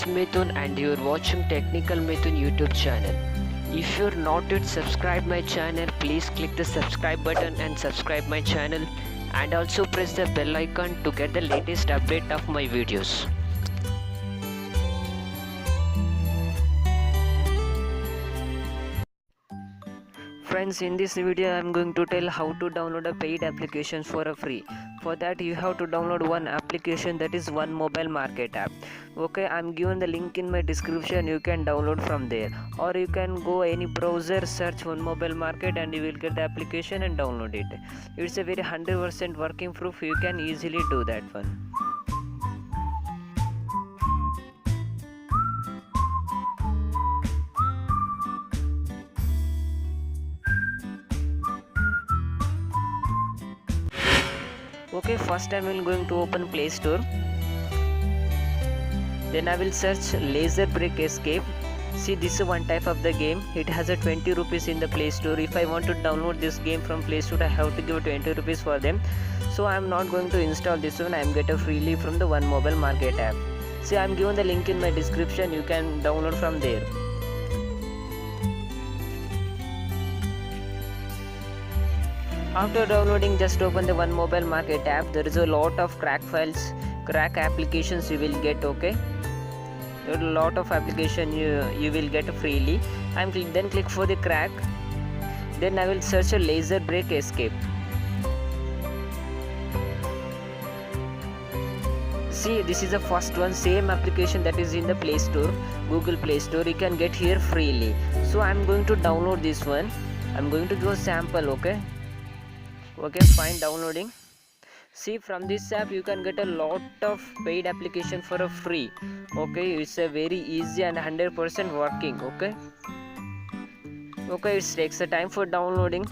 is Mithun and you are watching Technical Mithun YouTube channel. If you are not yet subscribed my channel, please click the subscribe button and subscribe my channel, and also press the bell icon to get the latest update of my videos. Friends, in this video I am going to tell how to download a paid application for a free. For that you have to download one application, that is One Mobile Market app. Okay, I am given the link in my description. You can download from there, or you can go any browser, search One Mobile Market and you will get the application and download it. It's a very 100% working proof. You can easily do that one. Okay, first I will going to open Play Store. Then I will search Laser Break Escape. See, this is one type of the game. It has a 20 rupees in the Play Store. If I want to download this game from Play Store, I have to give 20 rupees for them. So I am not going to install this one. I am getting freely from the One Mobile Market app. See, I am given the link in my description. You can download from there. After downloading, just open the One Mobile Market app. There is a lot of crack files, crack applications you will get. Okay, there are a lot of application you will get freely. Then click for the crack. Then I will search a Laser Break Escape. See, this is the first one, same application that is in the Play Store, Google Play Store. You can get here freely. So I am going to download this one. I am going to do a sample. Okay, fine, downloading. See, from this app you can get a lot of paid application for a free. Okay, it's a very easy and 100% working. Okay, it takes a time for downloading.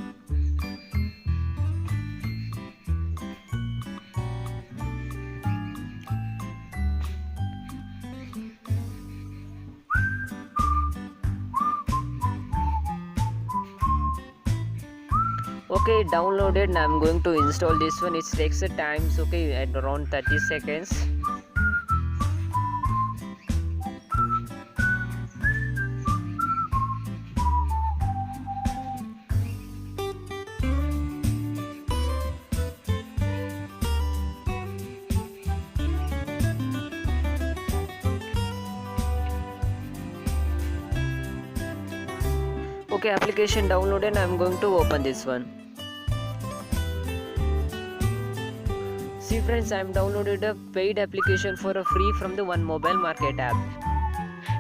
Okay, downloaded. Now I'm going to install this one. It takes a time, okay, at around 30 seconds. Okay, application downloaded. I'm going to open this one. See friends, I am downloaded a paid application for a free from the One Mobile Market app.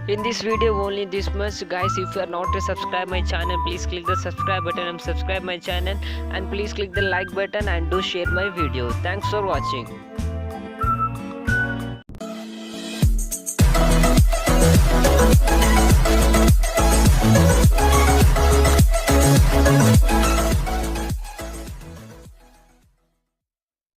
In this video only this much, guys. If you are not to subscribe my channel, please click the subscribe button and subscribe my channel, and please click the like button and do share my video. Thanks for watching.